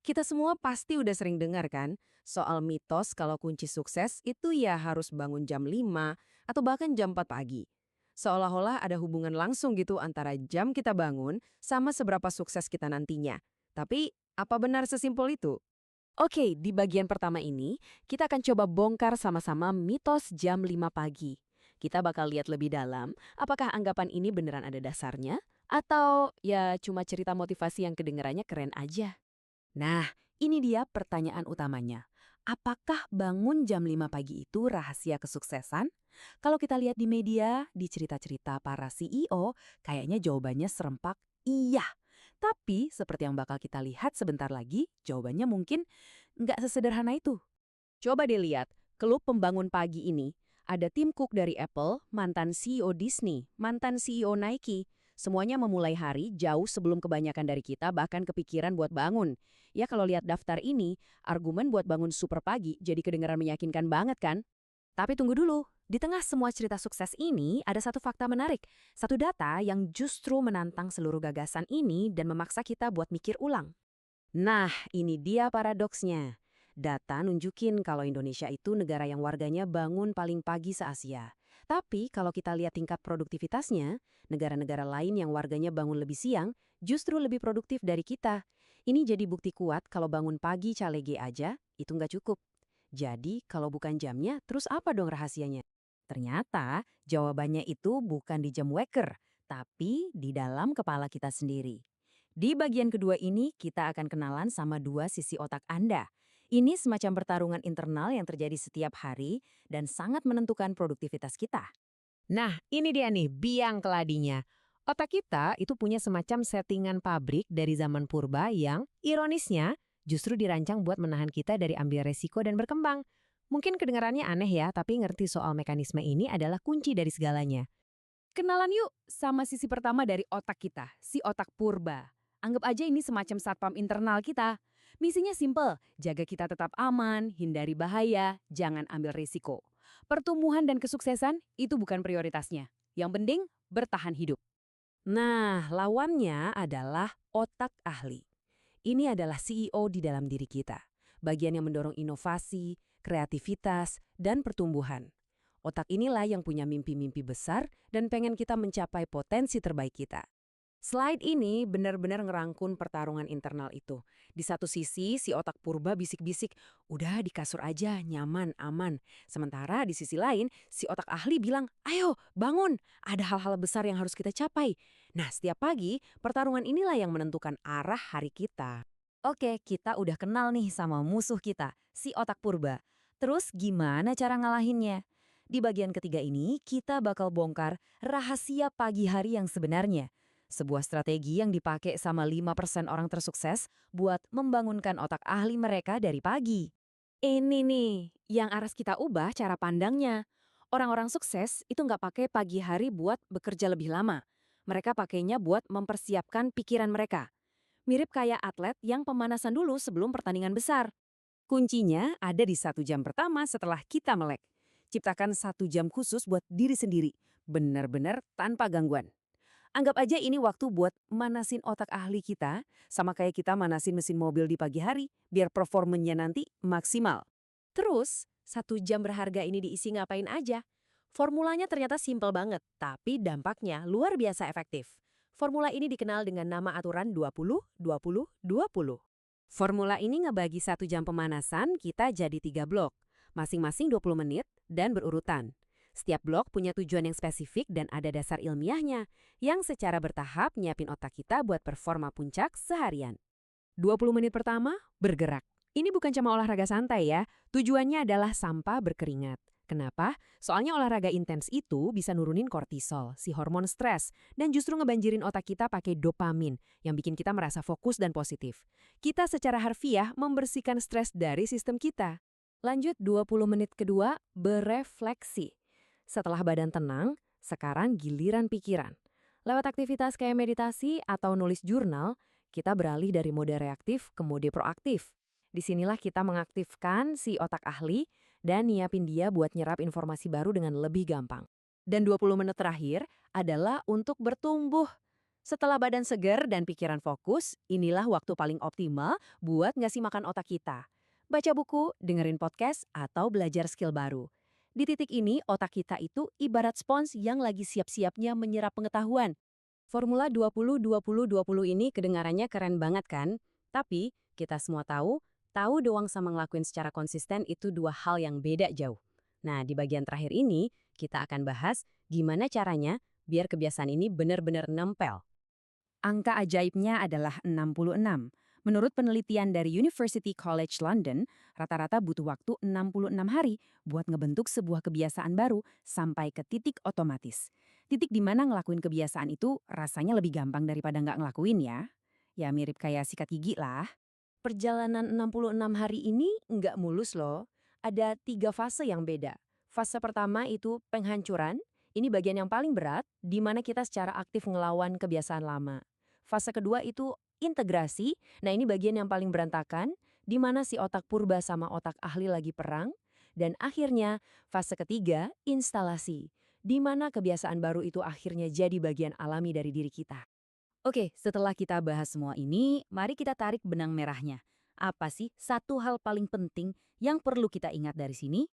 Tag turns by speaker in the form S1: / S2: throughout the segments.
S1: Kita semua pasti udah sering dengar kan soal mitos kalau kunci sukses itu ya harus bangun jam 5 atau bahkan jam 4 pagi. Seolah-olah ada hubungan langsung gitu antara jam kita bangun sama seberapa sukses kita nantinya. Tapi apa benar sesimpel itu?
S2: Oke, di bagian pertama ini, kita akan coba bongkar sama-sama mitos jam 5 pagi. Kita bakal lihat lebih dalam, apakah anggapan ini beneran ada dasarnya, atau ya cuma cerita motivasi yang kedengarannya keren aja. Nah, ini dia pertanyaan utamanya. Apakah bangun jam 5 pagi itu rahasia kesuksesan? Kalau kita lihat di media, di cerita-cerita para CEO, kayaknya jawabannya serempak iya. Tapi seperti yang bakal kita lihat sebentar lagi, jawabannya mungkin nggak sesederhana itu.
S1: Coba deh lihat, klub pembangun pagi ini. Ada Tim Cook dari Apple, mantan CEO Disney, mantan CEO Nike. Semuanya memulai hari jauh sebelum kebanyakan dari kita bahkan kepikiran buat bangun. Ya kalau lihat daftar ini, argumen buat bangun super pagi jadi kedengaran meyakinkan banget kan?
S2: Tapi tunggu dulu, di tengah semua cerita sukses ini ada satu fakta menarik. Satu data yang justru menantang seluruh gagasan ini dan memaksa kita buat mikir ulang.
S1: Nah, ini dia paradoksnya. Data nunjukin kalau Indonesia itu negara yang warganya bangun paling pagi se-Asia. Tapi kalau kita lihat tingkat produktivitasnya, negara-negara lain yang warganya bangun lebih siang justru lebih produktif dari kita. Ini jadi bukti kuat kalau bangun pagi calege aja itu nggak cukup. Jadi kalau bukan jamnya, terus apa dong rahasianya? Ternyata jawabannya itu bukan di jam waker, tapi di dalam kepala kita sendiri. Di bagian kedua ini, kita akan kenalan sama dua sisi otak Anda. Ini semacam pertarungan internal yang terjadi setiap hari dan sangat menentukan produktivitas kita.
S2: Nah, ini dia nih biang keladinya. Otak kita itu punya semacam settingan pabrik dari zaman purba yang, ironisnya, justru dirancang buat menahan kita dari ambil resiko dan berkembang. Mungkin kedengarannya aneh ya, tapi ngerti soal mekanisme ini adalah kunci dari segalanya.
S1: Kenalan yuk sama sisi pertama dari otak kita, si otak purba. Anggap aja ini semacam satpam internal kita. Misinya simple, jaga kita tetap aman, hindari bahaya, jangan ambil risiko. Pertumbuhan dan kesuksesan itu bukan prioritasnya. Yang penting, bertahan hidup.
S2: Nah, lawannya adalah otak ahli. Ini adalah CEO di dalam diri kita, bagian yang mendorong inovasi, kreativitas, dan pertumbuhan. Otak inilah yang punya mimpi-mimpi besar dan pengen kita mencapai potensi terbaik kita. Slide ini benar-benar ngerangkun pertarungan internal itu. Di satu sisi, si otak purba bisik-bisik, udah di kasur aja, nyaman, aman. Sementara di sisi lain, si otak ahli bilang, ayo bangun, ada hal-hal besar yang harus kita capai. Nah, setiap pagi, pertarungan inilah yang menentukan arah hari kita. Oke, kita udah kenal nih sama musuh kita, si otak purba. Terus gimana cara ngalahinnya? Di bagian ketiga ini, kita bakal bongkar rahasia pagi hari yang sebenarnya. Sebuah strategi yang dipakai sama 5% orang tersukses buat membangunkan otak ahli mereka dari pagi. Ini nih, yang harus kita ubah cara pandangnya. Orang-orang sukses itu nggak pakai pagi hari buat bekerja lebih lama. Mereka pakainya buat mempersiapkan pikiran mereka. Mirip kayak atlet yang pemanasan dulu sebelum pertandingan besar. Kuncinya ada di 1 jam pertama setelah kita melek. Ciptakan 1 jam khusus buat diri sendiri, benar-benar tanpa gangguan. Anggap aja ini waktu buat manasin otak ahli kita, sama kayak kita manasin mesin mobil di pagi hari, biar performanya nanti maksimal. Terus, 1 jam berharga ini diisi ngapain aja? Formulanya ternyata simpel banget, tapi dampaknya luar biasa efektif. Formula ini dikenal dengan nama aturan 20-20-20. Formula ini ngebagi 1 jam pemanasan kita jadi 3 blok, masing-masing 20 menit dan berurutan. Setiap blok punya tujuan yang spesifik dan ada dasar ilmiahnya, yang secara bertahap nyiapin otak kita buat performa puncak seharian. 20 menit pertama, bergerak. Ini bukan cuma olahraga santai ya, tujuannya adalah sampai berkeringat. Kenapa? Soalnya olahraga intens itu bisa nurunin kortisol, si hormon stres, dan justru ngebanjirin otak kita pakai dopamin, yang bikin kita merasa fokus dan positif. Kita secara harfiah membersihkan stres dari sistem kita. Lanjut 20 menit kedua, berefleksi. Setelah badan tenang, sekarang giliran pikiran. Lewat aktivitas kayak meditasi atau nulis jurnal, kita beralih dari mode reaktif ke mode proaktif. Disinilah kita mengaktifkan si otak ahli dan nyiapin dia buat nyerap informasi baru dengan lebih gampang. Dan 20 menit terakhir adalah untuk bertumbuh. Setelah badan seger dan pikiran fokus, inilah waktu paling optimal buat ngasih makan otak kita. Baca buku, dengerin podcast, atau belajar skill baru. Di titik ini, otak kita itu ibarat spons yang lagi siap-siapnya menyerap pengetahuan. Formula 20-20-20 ini kedengarannya keren banget kan? Tapi, kita semua tahu doang sama ngelakuin secara konsisten itu dua hal yang beda jauh. Nah, di bagian terakhir ini, kita akan bahas gimana caranya biar kebiasaan ini benar-benar nempel.
S3: Angka ajaibnya adalah 66. Menurut penelitian dari University College London, rata-rata butuh waktu 66 hari buat ngebentuk sebuah kebiasaan baru sampai ke titik otomatis. Titik di mana ngelakuin kebiasaan itu rasanya lebih gampang daripada nggak ngelakuin ya. Ya mirip kayak sikat gigi lah.
S2: Perjalanan 66 hari ini nggak mulus loh. Ada 3 fase yang beda. Fase pertama itu penghancuran. Ini bagian yang paling berat, di mana kita secara aktif ngelawan kebiasaan lama. Fase kedua itu integrasi. Nah ini bagian yang paling berantakan, di mana si otak purba sama otak ahli lagi perang. Dan akhirnya fase ketiga, instalasi. Di mana kebiasaan baru itu akhirnya jadi bagian alami dari diri kita.
S3: Oke, setelah kita bahas semua ini, mari kita tarik benang merahnya. Apa sih satu hal paling penting yang perlu kita ingat dari sini?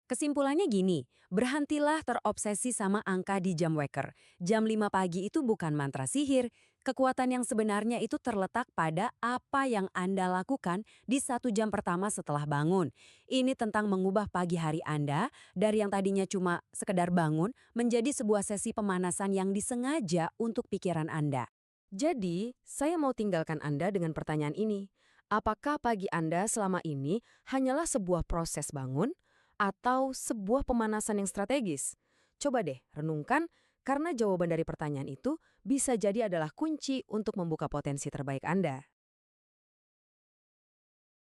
S1: Kesimpulannya gini, berhentilah terobsesi sama angka di jam weker. Jam 5 pagi itu bukan mantra sihir. Kekuatan yang sebenarnya itu terletak pada apa yang Anda lakukan di 1 jam pertama setelah bangun. Ini tentang mengubah pagi hari Anda dari yang tadinya cuma sekedar bangun menjadi sebuah sesi pemanasan yang disengaja untuk pikiran Anda.
S2: Jadi, saya mau tinggalkan Anda dengan pertanyaan ini. Apakah pagi Anda selama ini hanyalah sebuah proses bangun atau sebuah pemanasan yang strategis? Coba deh renungkan, karena jawaban dari pertanyaan itu bisa jadi adalah kunci untuk membuka potensi terbaik Anda.